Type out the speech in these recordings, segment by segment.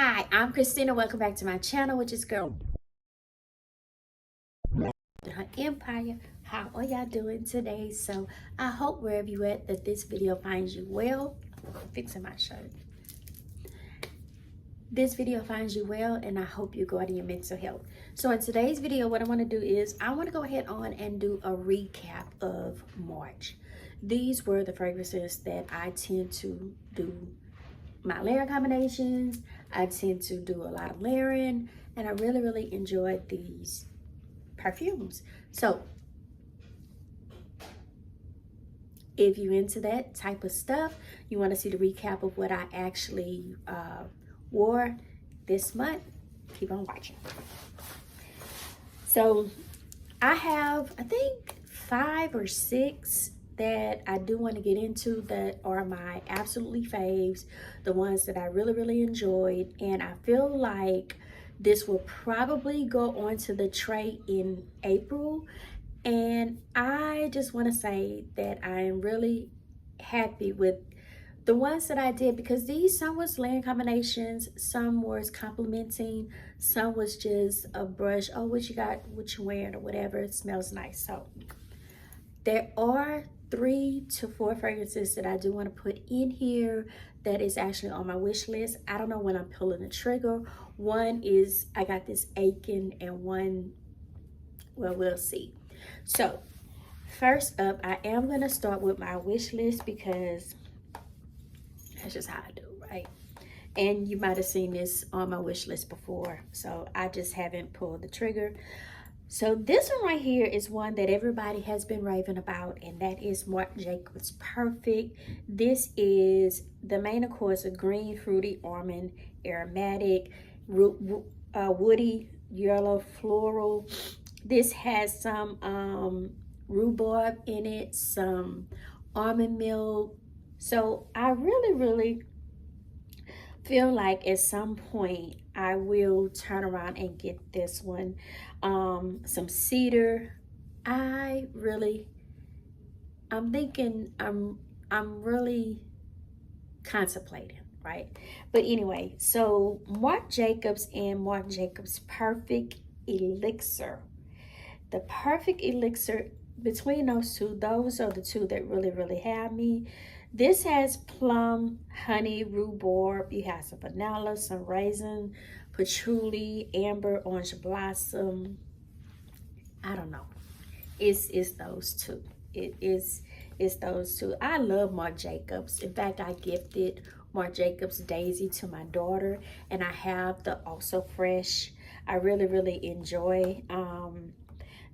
Hi, I'm Christina. Welcome back to my channel, which is Girl Her Empire. How are y'all doing today? So I hope wherever you at that this video finds you well. I'm fixing my shirt. This video finds you well, and I hope you go out in your mental health. So in today's video, what I want to do is I want to go ahead on and do a recap of March. These were the fragrances that I tend to do my layer combinations. I tend to do a lot of layering, and I really enjoyed these perfumes. So if you're into that type of stuff, you want to see the recap of what I actually wore this month, keep on watching. So I have, I think, 5 or 6 that I do want to get into that are my absolutely faves, the ones that I really enjoyed, and I feel like this will probably go onto the tray in April. And I just want to say that I am really happy with the ones that I did, because some was layering combinations, some was complimenting, some was just a brush, oh, what you got, what you wearing, or whatever, it smells nice. So there are 3 to 4 fragrances that I do want to put in here that is actually on my wish list. I don't know when I'm pulling the trigger. One is, I got this Aiken, and one, well, we'll see. So first up, I am going to start with my wish list, because that's just how I do, right? And you might have seen this on my wish list before, so I just haven't pulled the trigger. So this one right here is one that everybody has been raving about, and that is Marc Jacobs Perfect. This is the main, of course, a green, fruity, almond, aromatic, woody, yellow, floral. This has some rhubarb in it, some almond milk. So I really feel like at some point I will turn around and get this one. Some cedar. I'm really contemplating, right? But anyway, so Marc Jacobs and Marc Jacobs Perfect Elixir. The Perfect Elixir, between those two, those are the two that really have me. This has plum, honey, rhubarb. You have some vanilla, some raisin, patchouli, amber, orange blossom. I don't know. It's those two. It's those two. I love Marc Jacobs. In fact, I gifted Marc Jacobs Daisy to my daughter, and I have the Also Fresh. I really enjoy.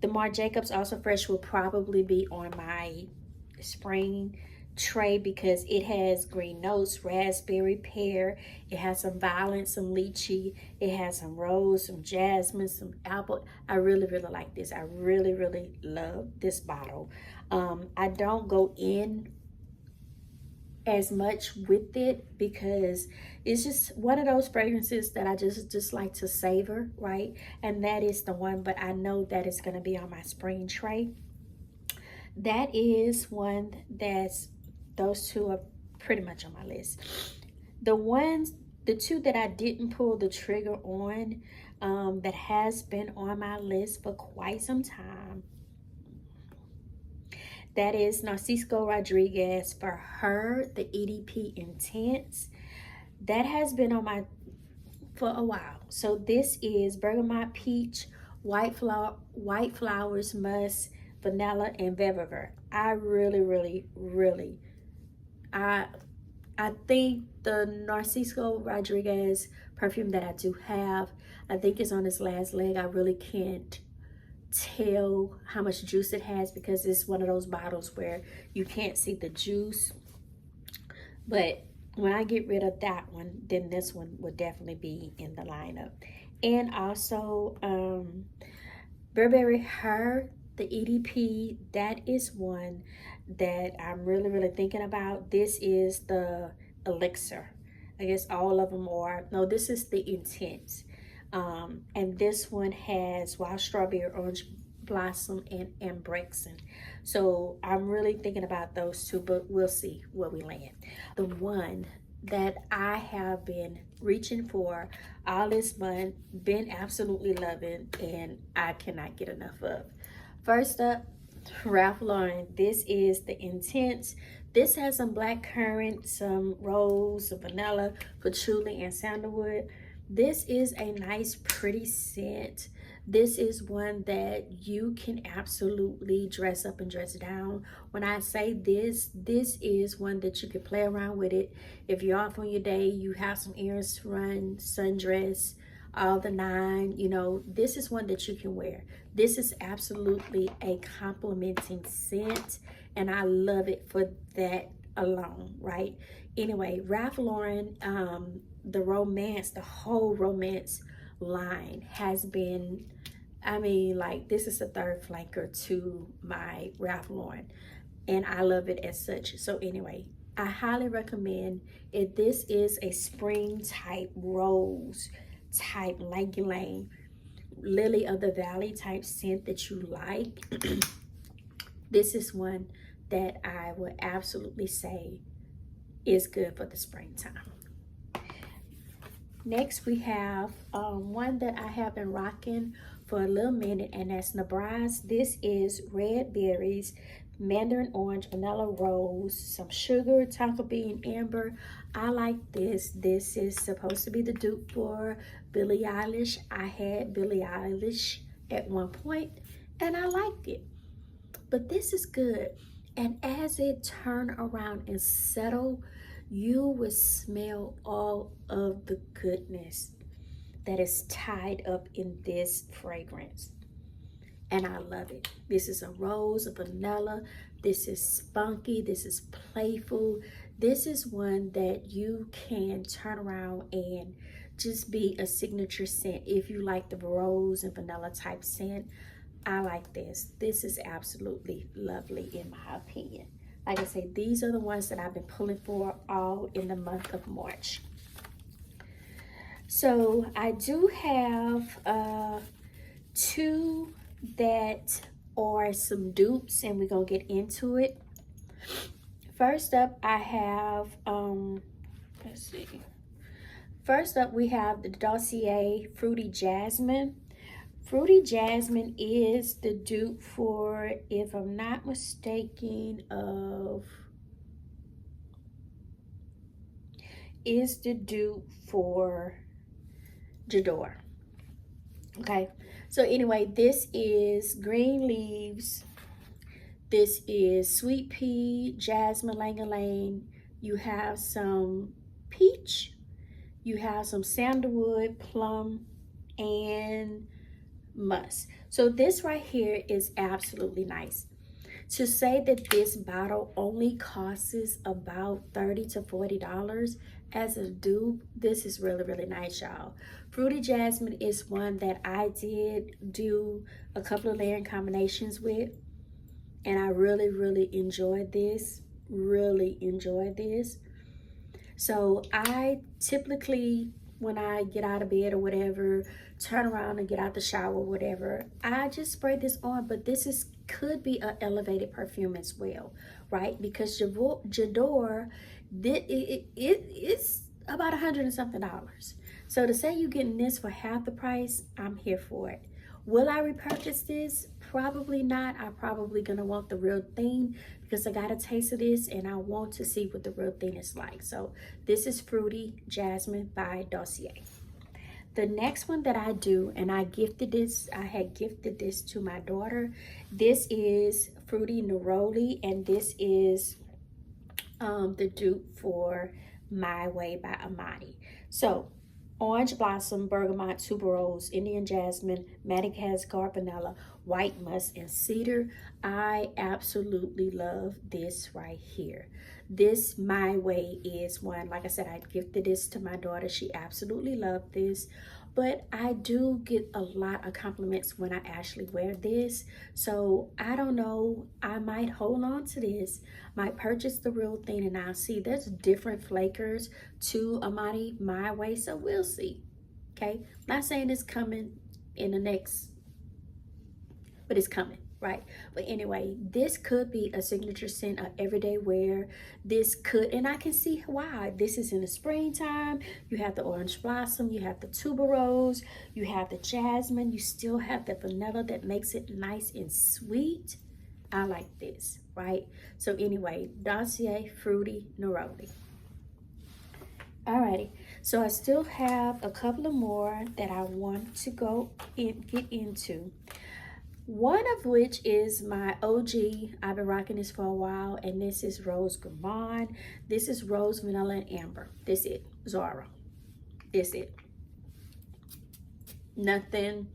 The Marc Jacobs Also Fresh will probably be on my spring tray, because it has green notes, raspberry, pear. It has some violet, some lychee. It has some rose, some jasmine, some apple. I really like this. I really love this bottle. I don't go in as much with it, because it's just one of those fragrances that I just like to savor, right? And that is the one, but I know that it's going to be on my spring tray. That is one that's, those two are pretty much on my list. The 2 that I didn't pull the trigger on, that has been on my list for quite some time, that is Narciso Rodriguez, for her, the EDP Intense. That has been on my for a while. So this is bergamot, peach, white flowers, musk, vanilla, and vetiver. I really I think the Narciso Rodriguez perfume that I do have, I think is on its last leg. I really can't tell how much juice it has, because it's one of those bottles where you can't see the juice. But when I get rid of that one, then this one will definitely be in the lineup. And also Burberry Her, the EDP, that is one that I'm really thinking about. This is the Elixir. I guess all of them are, no, this is the Intense. And this one has wild strawberry, orange blossom, and ambrexin. So I'm really thinking about those 2, but we'll see where we land. The one that I have been reaching for all this month, been absolutely loving, and I cannot get enough of. First up, Ralph Lauren. This is the Intense. This has some black currant, some rose, some vanilla, patchouli, and sandalwood. This is a nice, pretty scent. This is one that you can absolutely dress up and dress down. When I say this is one that you can play around with it. If you're off on your day, you have some errands to run, sundress, all the nine, you know, this is one that you can wear. This is absolutely a complimenting scent, and I love it for that alone, right? Anyway, Ralph Lauren, the romance, the whole romance line has been, I mean, like, this is the third flanker to my Ralph Lauren, and I love it as such. So anyway, I highly recommend if this is a spring type rose type lanky lane lily of the valley type scent that you like. This is one that I would absolutely say is good for the springtime. Next, we have one that I have been rocking for a little minute, and that's Nebraska. This is red berries, mandarin orange, vanilla rose, some sugar, tonka bean, amber. I like this. This is supposed to be the dupe for Billie Eilish. I had Billie Eilish at one point, and I liked it. But this is good. And as it turn around and settle, you will smell all of the goodness that is tied up in this fragrance. And I love it. This is a rose, a vanilla. This is spunky. This is playful. This is one that you can turn around and just be a signature scent. If you like the rose and vanilla type scent, I like this. This is absolutely lovely in my opinion. Like I say, these are the ones that I've been pulling for all in the month of March. So I do have two that are some dupes, and we're gonna get into it. First up, I have let's see. First up, we have the Dossier Fruity Jasmine. Fruity Jasmine is the dupe for, if I'm not mistaken, is the dupe for J'adore. Okay, so anyway, this is green leaves. This is sweet pea, jasmine, lang-a-lang. You have some peach. You have some sandalwood, plum, and musk. So this right here is absolutely nice. To say that this bottle only costs about $30 to $40 as a dupe, this is really, really nice, y'all. Fruity Jasmine is one that I did do a couple of layering combinations with, and I really, really enjoyed this. Really enjoyed this. So I typically, when I get out of bed or whatever, turn around and get out the shower or whatever, I just spray this on. But this could be an elevated perfume as well, right? Because J'adore, it's about $100 and something. So to say you're getting this for half the price, I'm here for it. Will I repurchase this? Probably not. I'm probably gonna want the real thing because I got a taste of this and I want to see what the real thing is like. So this is Fruity Jasmine by Dossier. The next one that I do, and I had gifted this to my daughter. This is Fruity Neroli, and this is the dupe for My Way by Amani. So orange blossom, bergamot, tuberose, Indian jasmine, Madagascar vanilla, white musk, and cedar. I absolutely love this right here. This My Way is one, like I said, I gifted this to my daughter. She absolutely loved this. But I do get a lot of compliments when I actually wear this. So I don't know, I might hold on to this, might purchase the real thing, and I'll see. There's different flavors to Amani My Way, so we'll see. Okay, not saying it's coming in the next, but it's coming. right? But anyway, this could be a signature scent of everyday wear. This could, and I can see why. This is in the springtime. You have the orange blossom, you have the tuberose, you have the jasmine, you still have the vanilla that makes it nice and sweet. I like this, right? So anyway, Dossier Fruity Neroli. Alrighty, so I still have a couple of more that I want to get into. One of which is my OG. I've been rocking this for a while, and this is Rose Gourmand. This is Rose, Vanilla, and Amber. This it, Zara. This it. Nothing,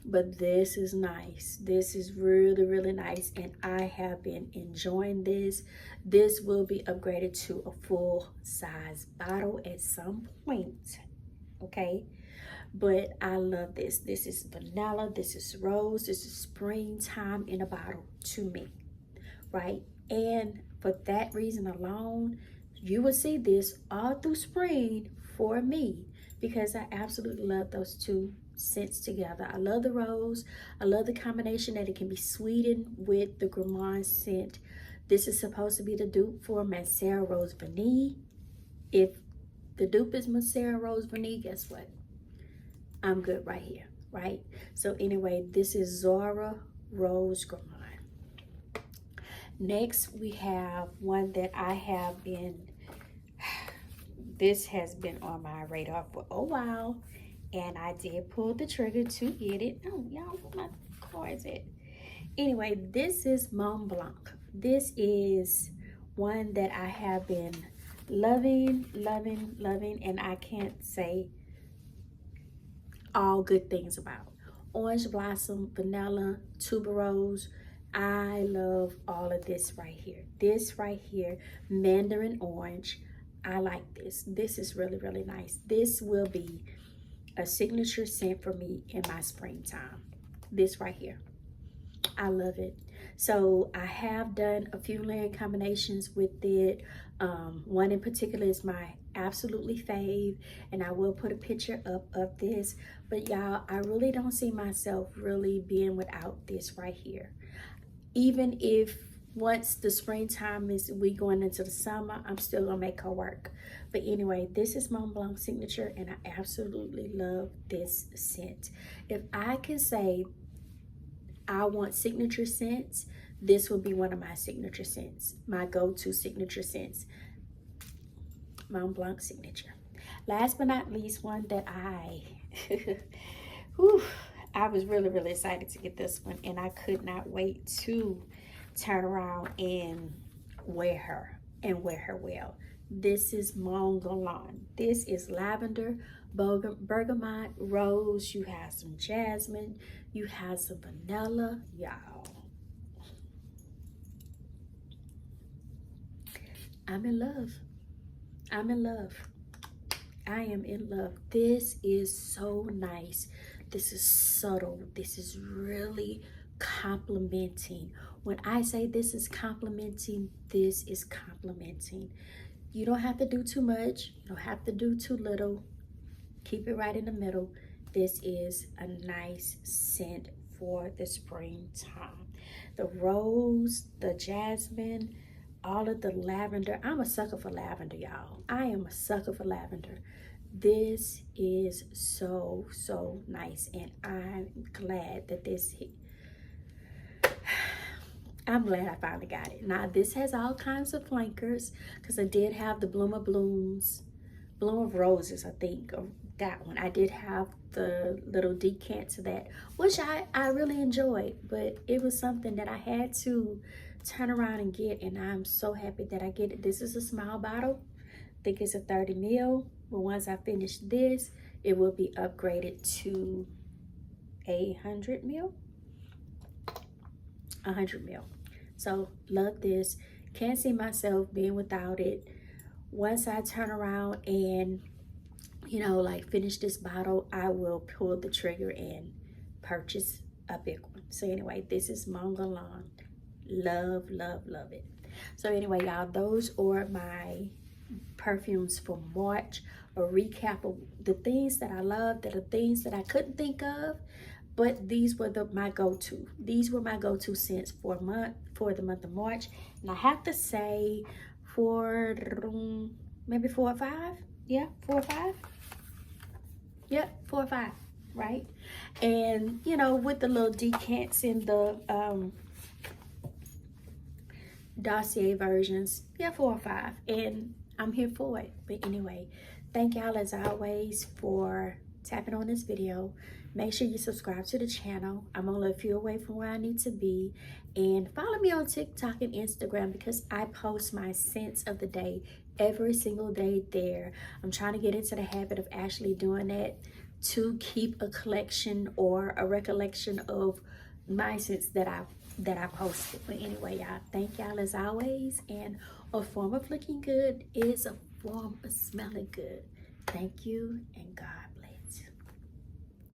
but this is nice. This is really, really nice, and I have been enjoying this. This will be upgraded to a full-size bottle at some point, okay? But I love this. This is vanilla, this is rose, this is springtime in a bottle to me, right? And for that reason alone, you will see this all through spring for me, because I absolutely love those two scents together. I love the rose. I love the combination that it can be sweetened with the Gourmand scent. This is supposed to be the dupe for Mancera Rose Vanille. If the dupe is Mancera Rose Vanille, guess what? I'm good right here, right? So anyway, this is Zara Rose Gourmand. Next, we have one that I have been, this has been on my radar for a while, and I did pull the trigger to get it. Oh, y'all, where my car is at? Anyway, this is Mont Blanc. This is one that I have been loving, loving, loving, and I can't say all good things about. Orange blossom, vanilla, tuberose. I love all of this right here. This right here, mandarin orange. I like this. This is really, really nice. This will be a signature scent for me in my springtime. This right here. I love it. So I have done a few layering combinations with it. One in particular is my absolutely fave, and I will put a picture up of this. But y'all, I really don't see myself really being without this right here. Even if once the springtime is, we going into the summer, I'm still gonna make her work. But anyway, this is Mont Blanc signature, and I absolutely love this scent. If I can say I want signature scents, this will be one of my signature scents, my go-to signature scents. Mont Blanc signature. Last but not least, one that I was really, really excited to get this one, and I could not wait to turn around and wear her well. This is Mont Galant. This is lavender, bergamot, rose. You have some jasmine, you have some vanilla, y'all. I'm in love. I'm in love. I am in love. This is so nice. This is subtle. This is really complimenting. When I say this is complimenting, this is complimenting. You don't have to do too much. You don't have to do too little. Keep it right in the middle. This is a nice scent for the springtime. The rose, the jasmine, all of the lavender. I'm a sucker for lavender, y'all. I am a sucker for lavender. This is so, so nice, and I'm glad that this hit. I'm glad I finally got it. Now, this has all kinds of flankers, because I did have the Bloom of Roses, I think, or that one. I did have the little decant to that, which I really enjoyed, but it was something that I had to turn around and get, and I'm so happy that I get it. This is a small bottle. I think it's a 30 ml, but once I finish this, it will be upgraded to 100 ml. 100 ml. So love this. Can't see myself being without it. Once I turn around and, you know, like finish this bottle, I will pull the trigger and purchase a big one. So anyway, this is Mont Galant. Love, love, love it. So anyway, y'all, those are my perfumes for March. A recap of the things that I love, that are things that I couldn't think of, but these were my go-to. These were my go-to scents for the month of March. And I have to say for maybe 4 or 5. Yeah, 4 or 5. Yep, 4 or 5, right? And you know, with the little decants in the dossier versions, yeah, 4 or 5, and I'm here for it. But anyway, thank y'all as always for tapping on this video. Make sure you subscribe to the channel. I'm only a few away from where I need to be. And follow me on TikTok and Instagram because I post my scents of the day every single day there. I'm trying to get into the habit of actually doing that to keep a collection or a recollection of my scents that I posted. But anyway, y'all, thank y'all as always. And a form of looking good is a form of smelling good. Thank you and God bless.